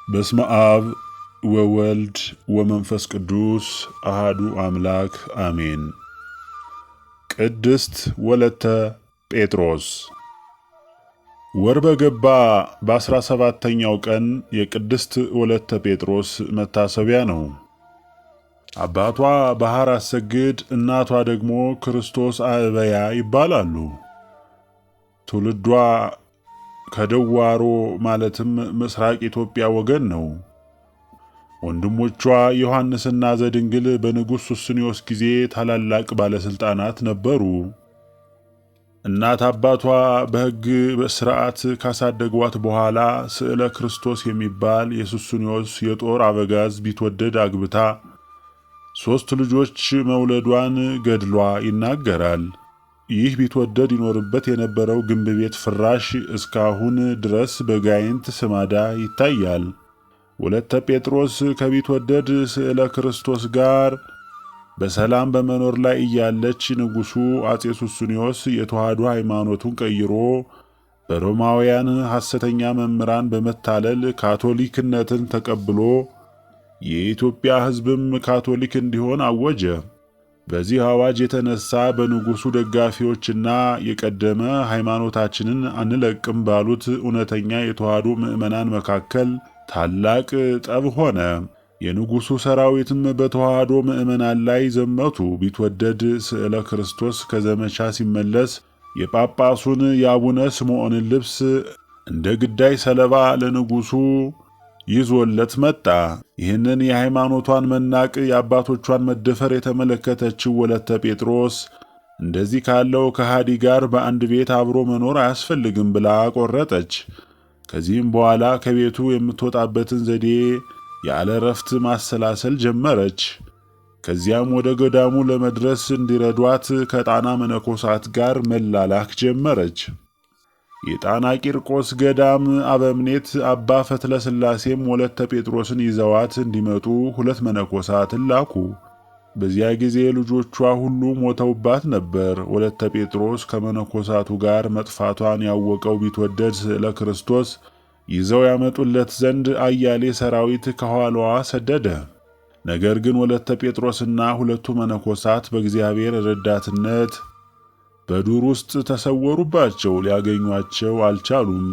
በስመ አብ ወወልድ ወመንፈስ ቅዱስ አሃዱ አምላክ አሜን። ቅድስት ወለተ ጴጥሮስ። ወር በገባ በ17ኛው ቀን የቅድስት ወለተ ጴጥሮስ መታሰቢያ ነው። አባቷ ባህር አሰግድ፣ እናቷ ደግሞ ክርስቶስ አዕበያ ይባላሉ። ትውልዷ ከደዋሮ ማለትም ምስራቅ ኢትዮጵያ ወገን ነው። ወንድሞቿ ዮሐንስና ዘድንግል በንጉሥ ሱስንዮስ ጊዜ ታላላቅ ባለሥልጣናት ነበሩ። እናት አባቷ በሕግ በሥርዓት ካሳደጓት በኋላ ስዕለ ክርስቶስ የሚባል የሱስንዮስ የጦር አበጋዝ ቢትወደድ አግብታ 3 ልጆች መውለዷን ገድሏ ይናገራል። ይህ ቢትወደድ ይኖርበት የነበረው ግንብ ቤት ፍራሽ እስካሁን ድረስ በጋይንት ስማዳ ይታያል። ወለተ ጴጥሮስ ከቢትወደድ ስዕለ ክርስቶስ ጋር በሰላም በመኖር ላይ እያለች ንጉሡ አጼ ሱስንዮስ የተዋሕዶ ሃይማኖቱን ቀይሮ በሮማውያን ሐሰተኛ መምህራን በመታለል ካቶሊክነትን ተቀብሎ የኢትዮጵያ ሕዝብም ካቶሊክ እንዲሆን አወጀ። በዚህ አዋጅ የተነሳ በንጉሡ ደጋፊዎችና የቀደመ ሃይማኖታችንን አንለቅም ባሉት እውነተኛ የተዋሕዶ ምዕመናን መካከል ታላቅ ጠብ ሆነ። የንጉሡ ሰራዊትም በተዋሕዶ ምዕመናን ላይ ዘመቱ። ቢትወደድ ስዕለ ክርስቶስ ከዘመቻ ሲመለስ የጳጳሱን የአቡነ ስምዖንን ልብስ እንደ ግዳይ ሰለባ ለንጉሡ ይዞለት መጣ። ይህንን የሃይማኖቷን መናቅ የአባቶቿን መደፈር የተመለከተችው ወለተ ጴጥሮስ እንደዚህ ካለው ከሃዲ ጋር በአንድ ቤት አብሮ መኖር አያስፈልግም ብላ ቆረጠች። ከዚህም በኋላ ከቤቱ የምትወጣበትን ዘዴ ያለ ረፍት ማሰላሰል ጀመረች። ከዚያም ወደ ገዳሙ ለመድረስ እንዲረዷት ከጣና መነኮሳት ጋር መላላክ ጀመረች። የጣና ቂርቆስ ገዳም አበምኔት አባ ፈትለ ሥላሴም ወለተ ጴጥሮስን ይዘዋት እንዲመጡ 2 መነኮሳትን ላኩ። በዚያ ጊዜ ልጆቿ ሁሉ ሞተውባት ነበር። ወለተ ጴጥሮስ ከመነኮሳቱ ጋር መጥፋቷን ያወቀው ቢትወደድ ስዕለ ክርስቶስ ይዘው ያመጡለት ዘንድ አያሌ ሰራዊት ከኋላዋ ሰደደ። ነገር ግን ወለተ ጴጥሮስና 2ቱ መነኮሳት በእግዚአብሔር ረዳትነት በዱር ውስጥ ተሰወሩባቸው፣ ሊያገኟቸው አልቻሉም።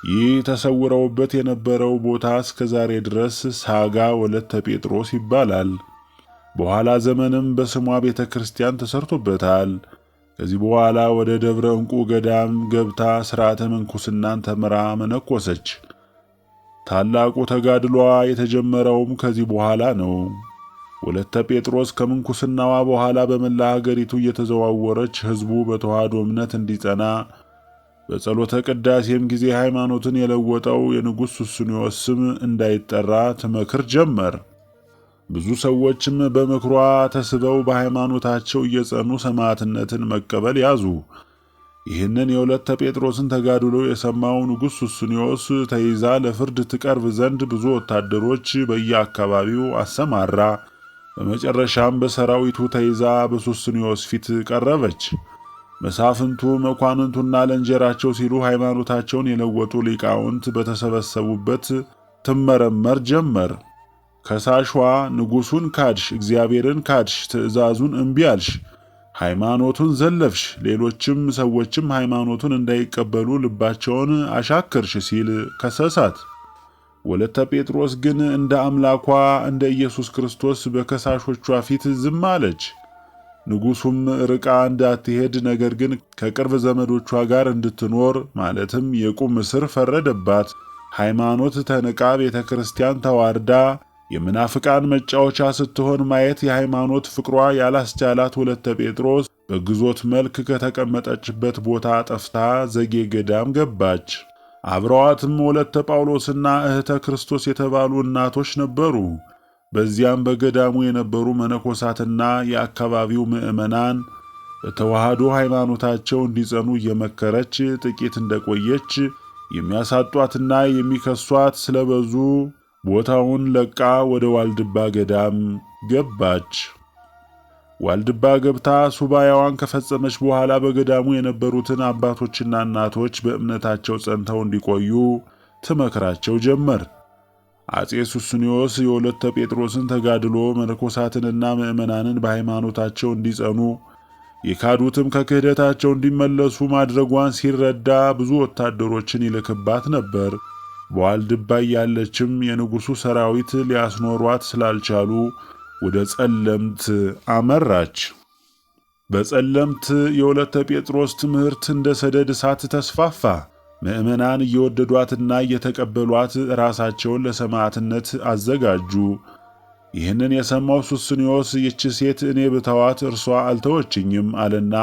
ይህ ተሰውረውበት የነበረው ቦታ እስከ ዛሬ ድረስ ሳጋ ወለተ ጴጥሮስ ይባላል። በኋላ ዘመንም በስሟ ቤተ ክርስቲያን ተሰርቶበታል። ከዚህ በኋላ ወደ ደብረ ዕንቁ ገዳም ገብታ ሥርዓተ ምንኩስናን ተምራ መነኮሰች። ታላቁ ተጋድሏ የተጀመረውም ከዚህ በኋላ ነው። ወለተ ጴጥሮስ ከምንኩስናዋ በኋላ በመላ ሀገሪቱ እየተዘዋወረች ሕዝቡ በተዋሕዶ እምነት እንዲጸና በጸሎተ ቅዳሴም ጊዜ ሃይማኖትን የለወጠው የንጉሥ ሱስንዮስ ስም እንዳይጠራ ትመክር ጀመር። ብዙ ሰዎችም በምክሯ ተስበው በሃይማኖታቸው እየጸኑ ሰማዕትነትን መቀበል ያዙ። ይህንን የወለተ ጴጥሮስን ተጋድሎ የሰማው ንጉሥ ሱስንዮስ ተይዛ ለፍርድ ትቀርብ ዘንድ ብዙ ወታደሮች በየአካባቢው አሰማራ። በመጨረሻም በሰራዊቱ ተይዛ በሱስንዮስ ፊት ቀረበች። መሳፍንቱ መኳንንቱና ለእንጀራቸው ሲሉ ሃይማኖታቸውን የለወጡ ሊቃውንት በተሰበሰቡበት ትመረመር ጀመር። ከሳሿ ንጉሡን ካድሽ፣ እግዚአብሔርን ካድሽ፣ ትእዛዙን እምቢ አልሽ፣ ሃይማኖቱን ዘለፍሽ፣ ሌሎችም ሰዎችም ሃይማኖቱን እንዳይቀበሉ ልባቸውን አሻከርሽ ሲል ከሰሳት። ወለተ ጴጥሮስ ግን እንደ አምላኳ እንደ ኢየሱስ ክርስቶስ በከሳሾቿ ፊት ዝም አለች። ንጉሡም ርቃ እንዳትሄድ ነገር ግን ከቅርብ ዘመዶቿ ጋር እንድትኖር ማለትም የቁም እስር ፈረደባት። ሃይማኖት ተንቃ ቤተ ክርስቲያን ተዋርዳ የምናፍቃን መጫወቻ ስትሆን ማየት የሃይማኖት ፍቅሯ ያላስቻላት ወለተ ጴጥሮስ በግዞት መልክ ከተቀመጠችበት ቦታ ጠፍታ ዘጌ ገዳም ገባች። አብረዋትም ወለተ ጳውሎስና እህተ ክርስቶስ የተባሉ እናቶች ነበሩ። በዚያም በገዳሙ የነበሩ መነኮሳትና የአካባቢው ምዕመናን በተዋሕዶ ሃይማኖታቸው እንዲጸኑ እየመከረች ጥቂት እንደቆየች የሚያሳጧትና የሚከሷት ስለበዙ ቦታውን ለቃ ወደ ዋልድባ ገዳም ገባች። ዋልድባ ገብታ ሱባኤዋን ከፈጸመች በኋላ በገዳሙ የነበሩትን አባቶችና እናቶች በእምነታቸው ጸንተው እንዲቆዩ ትመክራቸው ጀመር። አጼ ሱስንዮስ የወለተ ጴጥሮስን ተጋድሎ መነኮሳትንና ምዕመናንን በሃይማኖታቸው እንዲጸኑ የካዱትም ከክህደታቸው እንዲመለሱ ማድረጓን ሲረዳ ብዙ ወታደሮችን ይልክባት ነበር። በዋልድባ ያለችም የንጉሡ ሰራዊት ሊያስኖሯት ስላልቻሉ ወደ ጸለምት አመራች። በጸለምት የወለተ ጴጥሮስ ትምህርት እንደ ሰደድ እሳት ተስፋፋ። ምዕመናን እየወደዷትና እየተቀበሏት ራሳቸውን ለሰማዕትነት አዘጋጁ። ይህንን የሰማው ሱስንዮስ ይህች ሴት እኔ ብተዋት እርሷ አልተወችኝም አለና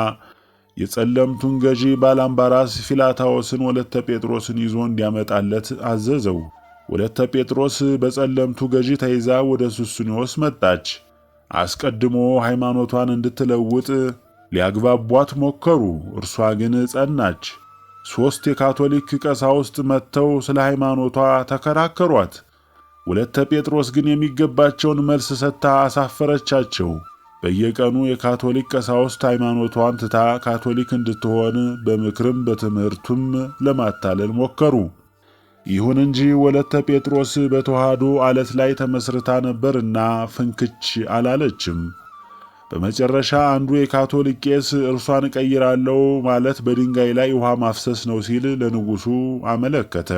የጸለምቱን ገዢ ባላምባራስ ፊላታዎስን ወለተ ጴጥሮስን ይዞ እንዲያመጣለት አዘዘው። ወለተ ጴጥሮስ በጸለምቱ ገዢ ተይዛ ወደ ሱስንዮስ መጣች። አስቀድሞ ሃይማኖቷን እንድትለውጥ ሊያግባቧት ሞከሩ። እርሷ ግን ጸናች። 3 የካቶሊክ ቀሳውስት መጥተው ስለ ሃይማኖቷ ተከራከሯት። ወለተ ጴጥሮስ ግን የሚገባቸውን መልስ ሰጥታ አሳፈረቻቸው። በየቀኑ የካቶሊክ ቀሳውስት ሃይማኖቷን ትታ ካቶሊክ እንድትሆን በምክርም በትምህርቱም ለማታለል ሞከሩ። ይሁን እንጂ ወለተ ጴጥሮስ በተዋህዶ ዓለት ላይ ተመስርታ ነበርና ፍንክች አላለችም። በመጨረሻ አንዱ የካቶሊክ ቄስ እርሷን እቀይራለሁ ማለት በድንጋይ ላይ ውሃ ማፍሰስ ነው ሲል ለንጉሡ አመለከተ።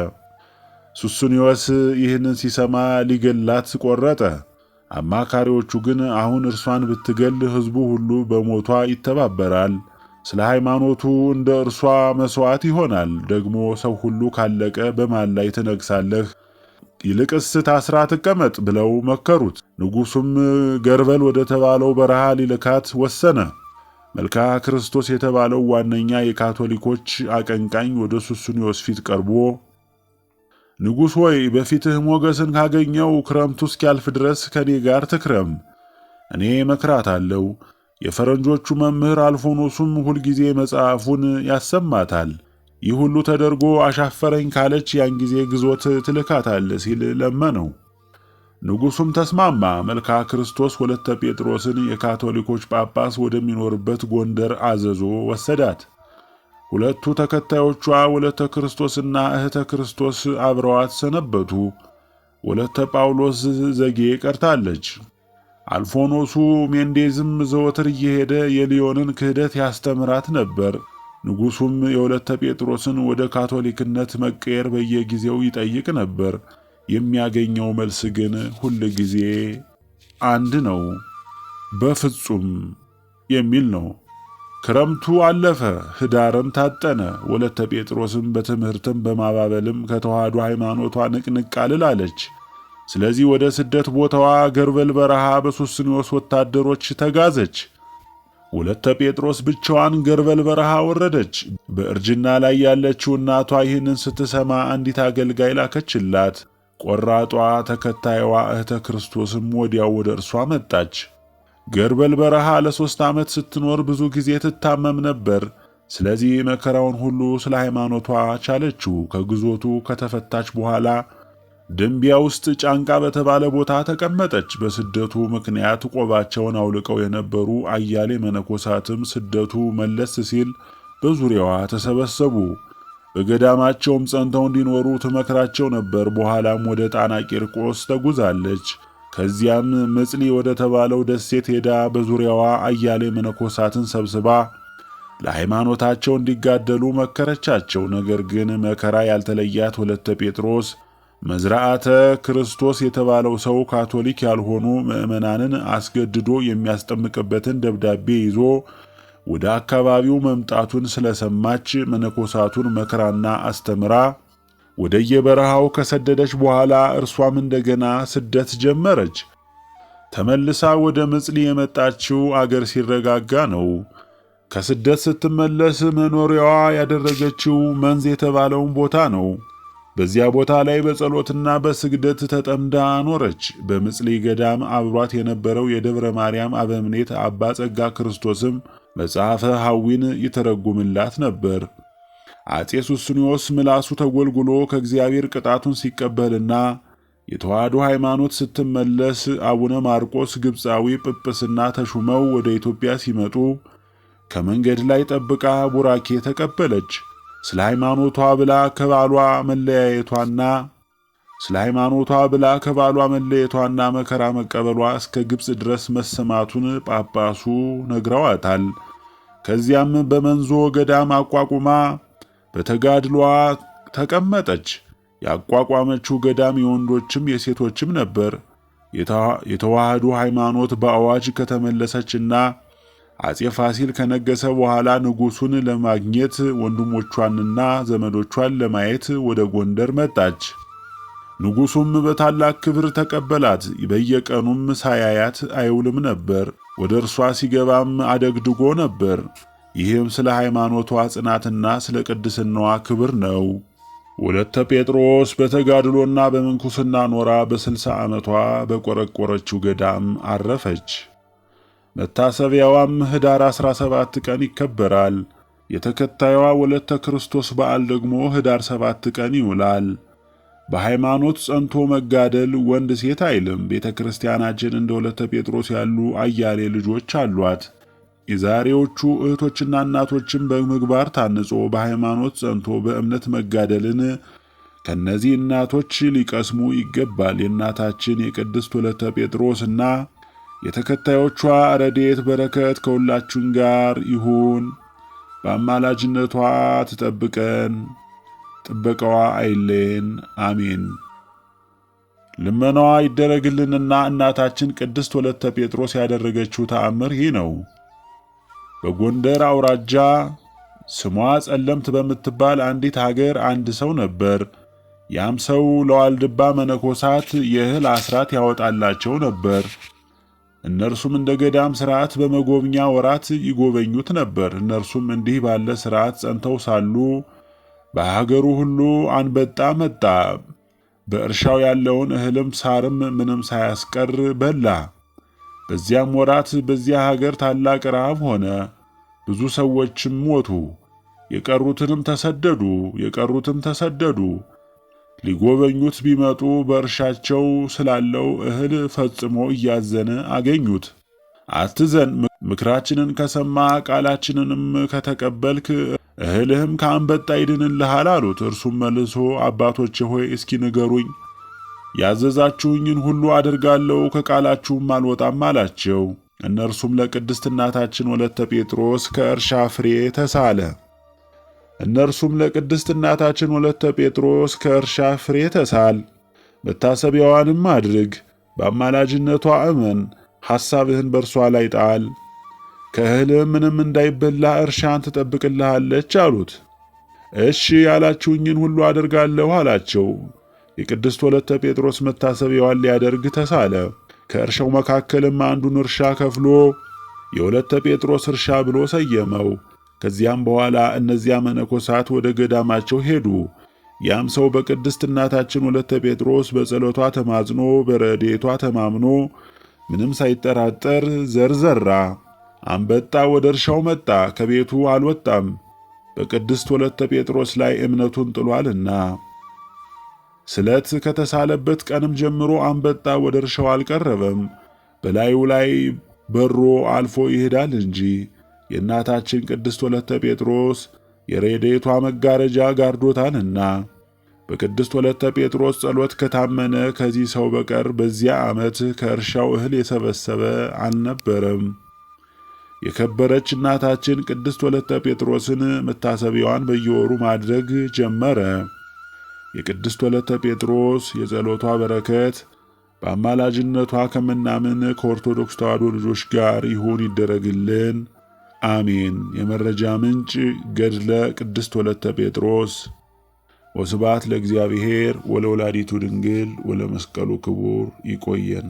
ሱስንዮስ ይህንን ሲሰማ ሊገላት ቆረጠ። አማካሪዎቹ ግን አሁን እርሷን ብትገል ሕዝቡ ሁሉ በሞቷ ይተባበራል፣ ስለ ሃይማኖቱ እንደ እርሷ መሥዋዕት ይሆናል፣ ደግሞ ሰው ሁሉ ካለቀ በማን ላይ ትነግሳለህ? ይልቅስ ታስራ ትቀመጥ ብለው መከሩት። ንጉሡም ገርበል ወደ ተባለው በረሃ ሊልካት ወሰነ። መልክዓ ክርስቶስ የተባለው ዋነኛ የካቶሊኮች አቀንቃኝ ወደ ሱስንዮስ ፊት ቀርቦ ንጉሥ ሆይ በፊትህ ሞገስን ካገኘው ክረምቱ እስኪያልፍ ድረስ ከኔ ጋር ትክረም፣ እኔ መክራታለሁ። የፈረንጆቹ መምህር አልፎኖሱም ሁልጊዜ መጽሐፉን ያሰማታል። ይህ ሁሉ ተደርጎ አሻፈረኝ ካለች ያን ጊዜ ግዞት ትልካታል ሲል ለመነው። ንጉሡም ተስማማ። መልክዓ ክርስቶስ ወለተ ጴጥሮስን የካቶሊኮች ጳጳስ ወደሚኖርበት ጎንደር አዘዞ ወሰዳት። ሁለቱ ተከታዮቿ ወለተ ክርስቶስና እህተ ክርስቶስ አብረዋት ሰነበቱ። ወለተ ጳውሎስ ዘጌ ቀርታለች። አልፎኖሱ ሜንዴዝም ዘወትር እየሄደ የሊዮንን ክህደት ያስተምራት ነበር። ንጉሡም የወለተ ጴጥሮስን ወደ ካቶሊክነት መቀየር በየጊዜው ይጠይቅ ነበር። የሚያገኘው መልስ ግን ሁል ጊዜ አንድ ነው፣ በፍጹም የሚል ነው። ክረምቱ አለፈ፣ ህዳርም ታጠነ። ወለተ ጴጥሮስም በትምህርትም በማባበልም ከተዋህዶ ሃይማኖቷ ንቅንቅ አልላለች። ስለዚህ ወደ ስደት ቦታዋ ገርበል በረሃ በሱስንዮስ ወታደሮች ተጋዘች። ወለተ ጴጥሮስ ብቻዋን ገርበል በረሃ ወረደች። በእርጅና ላይ ያለችው እናቷ ይህንን ስትሰማ አንዲት አገልጋይ ላከችላት። ቆራጧ ተከታይዋ እህተ ክርስቶስም ወዲያው ወደ እርሷ መጣች። ገርበል በረሃ ለ3 ዓመት ስትኖር ብዙ ጊዜ ትታመም ነበር። ስለዚህ መከራውን ሁሉ ስለ ሃይማኖቷ ቻለችው። ከግዞቱ ከተፈታች በኋላ ደንቢያ ውስጥ ጫንቃ በተባለ ቦታ ተቀመጠች። በስደቱ ምክንያት ቆባቸውን አውልቀው የነበሩ አያሌ መነኮሳትም ስደቱ መለስ ሲል በዙሪያዋ ተሰበሰቡ። በገዳማቸውም ጸንተው እንዲኖሩ ትመክራቸው ነበር። በኋላም ወደ ጣና ቂርቆስ ተጉዛለች። ከዚያም መጽሊ ወደ ተባለው ደሴት ሄዳ በዙሪያዋ አያሌ መነኮሳትን ሰብስባ ለሃይማኖታቸው እንዲጋደሉ መከረቻቸው። ነገር ግን መከራ ያልተለያት ወለተ ጴጥሮስ መዝራአተ ክርስቶስ የተባለው ሰው ካቶሊክ ያልሆኑ ምዕመናንን አስገድዶ የሚያስጠምቅበትን ደብዳቤ ይዞ ወደ አካባቢው መምጣቱን ስለሰማች መነኮሳቱን መከራና አስተምራ ወደየበረሃው ከሰደደች በኋላ እርሷም እንደገና ስደት ጀመረች። ተመልሳ ወደ መጽሊ የመጣችው አገር ሲረጋጋ ነው። ከስደት ስትመለስ መኖሪያዋ ያደረገችው መንዝ የተባለውን ቦታ ነው። በዚያ ቦታ ላይ በጸሎትና በስግደት ተጠምዳ ኖረች። በምጽሊ ገዳም አብሯት የነበረው የደብረ ማርያም አበምኔት አባ ጸጋ ክርስቶስም መጽሐፈ ሐዊን ይተረጉምላት ነበር። አጼ ሱስንዮስ ምላሱ ተጎልጉሎ ከእግዚአብሔር ቅጣቱን ሲቀበልና የተዋህዶ ሃይማኖት ስትመለስ አቡነ ማርቆስ ግብፃዊ ጵጵስና ተሹመው ወደ ኢትዮጵያ ሲመጡ ከመንገድ ላይ ጠብቃ ቡራኬ ተቀበለች። ስለ ሃይማኖቷ ብላ ከባሏ መለያየቷና ስለ ሃይማኖቷ ብላ ከባሏ መለየቷና መከራ መቀበሏ እስከ ግብጽ ድረስ መሰማቱን ጳጳሱ ነግረዋታል። ከዚያም በመንዞ ገዳም አቋቁማ በተጋድሏ ተቀመጠች። ያቋቋመችው ገዳም የወንዶችም የሴቶችም ነበር። የተዋህዶ ሃይማኖት በአዋጅ ከተመለሰችና አጼ ፋሲል ከነገሰ በኋላ ንጉሱን ለማግኘት ወንድሞቿንና ዘመዶቿን ለማየት ወደ ጎንደር መጣች። ንጉሱም በታላቅ ክብር ተቀበላት። በየቀኑም ሳያያት አይውልም ነበር። ወደ እርሷ ሲገባም አደግድጎ ነበር። ይህም ስለ ሃይማኖቷ ጽናትና ስለ ቅድስናዋ ክብር ነው። ወለተ ጴጥሮስ በተጋድሎና በምንኩስና ኖራ በ60 ዓመቷ በቆረቆረችው ገዳም አረፈች። መታሰቢያዋም ኅዳር 17 ቀን ይከበራል። የተከታዩዋ ወለተ ክርስቶስ በዓል ደግሞ ኅዳር 7 ቀን ይውላል። በሃይማኖት ጸንቶ መጋደል ወንድ ሴት አይልም። ቤተ ክርስቲያናችን እንደ ወለተ ጴጥሮስ ያሉ አያሌ ልጆች አሏት። የዛሬዎቹ እህቶችና እናቶችም በምግባር ታንጾ በሃይማኖት ጸንቶ በእምነት መጋደልን ከነዚህ እናቶች ሊቀስሙ ይገባል። የእናታችን የቅድስት ወለተ ጴጥሮስና የተከታዮቿ ረድኤት በረከት ከሁላችን ጋር ይሁን። በአማላጅነቷ ትጠብቀን፣ ጥበቃዋ አይለየን። አሜን። ልመናዋ ይደረግልንና እናታችን ቅድስት ወለተ ጴጥሮስ ያደረገችው ተአምር ይህ ነው። በጎንደር አውራጃ ስሟ ጸለምት በምትባል አንዲት ሀገር አንድ ሰው ነበር። ያም ሰው ለዋልድባ መነኮሳት የእህል አስራት ያወጣላቸው ነበር። እነርሱም እንደ ገዳም ሥርዓት በመጎብኛ ወራት ይጎበኙት ነበር። እነርሱም እንዲህ ባለ ሥርዓት ጸንተው ሳሉ በሀገሩ ሁሉ አንበጣ መጣ። በእርሻው ያለውን እህልም ሳርም ምንም ሳያስቀር በላ። በዚያም ወራት በዚያ ሀገር ታላቅ ረሃብ ሆነ። ብዙ ሰዎችም ሞቱ። የቀሩትም ተሰደዱ። ሊጎበኙት ቢመጡ በእርሻቸው ስላለው እህል ፈጽሞ እያዘነ አገኙት። አትዘን፣ ምክራችንን ከሰማ ቃላችንንም ከተቀበልክ እህልህም ከአንበጣ ይድንልሃል አሉት። እርሱም መልሶ አባቶቼ ሆይ እስኪ ንገሩኝ፣ ያዘዛችሁኝን ሁሉ አደርጋለሁ፣ ከቃላችሁም አልወጣም አላቸው። እነርሱም ለቅድስት እናታችን ወለተ ጴጥሮስ ከእርሻ ፍሬ ተሳል፣ መታሰቢያዋንም አድርግ፣ በአማላጅነቷ እመን፣ ሐሳብህን በእርሷ ላይ ጣል፣ ከእህልም ምንም እንዳይበላ እርሻን ትጠብቅልሃለች አሉት። እሺ ያላችሁኝን ሁሉ አደርጋለሁ አላቸው። የቅድስት ወለተ ጴጥሮስ መታሰቢያዋን ሊያደርግ ተሳለ። ከእርሻው መካከልም አንዱን እርሻ ከፍሎ የወለተ ጴጥሮስ እርሻ ብሎ ሰየመው። ከዚያም በኋላ እነዚያ መነኮሳት ወደ ገዳማቸው ሄዱ። ያም ሰው በቅድስት እናታችን ወለተ ጴጥሮስ በጸሎቷ ተማጽኖ በረድኤቷ ተማምኖ ምንም ሳይጠራጠር ዘር ዘራ። አንበጣ ወደ እርሻው መጣ፣ ከቤቱ አልወጣም፣ በቅድስት ወለተ ጴጥሮስ ላይ እምነቱን ጥሏልና። ስለት ከተሳለበት ቀንም ጀምሮ አንበጣ ወደ እርሻው አልቀረበም፣ በላዩ ላይ በሮ አልፎ ይሄዳል እንጂ። የእናታችን ቅድስት ወለተ ጴጥሮስ የረድኤቷ መጋረጃ ጋርዶታልና። በቅድስት ወለተ ጴጥሮስ ጸሎት ከታመነ ከዚህ ሰው በቀር በዚያ ዓመት ከእርሻው እህል የሰበሰበ አልነበረም። የከበረች እናታችን ቅድስት ወለተ ጴጥሮስን መታሰቢያዋን በየወሩ ማድረግ ጀመረ። የቅድስት ወለተ ጴጥሮስ የጸሎቷ በረከት በአማላጅነቷ ከምናምን ከኦርቶዶክስ ተዋሕዶ ልጆች ጋር ይሁን ይደረግልን፣ አሜን። የመረጃ ምንጭ ገድለ ቅድስት ወለተ ጴጥሮስ። ወስብሐት ለእግዚአብሔር ወለወላዲቱ ድንግል ወለመስቀሉ ክቡር። ይቆየን።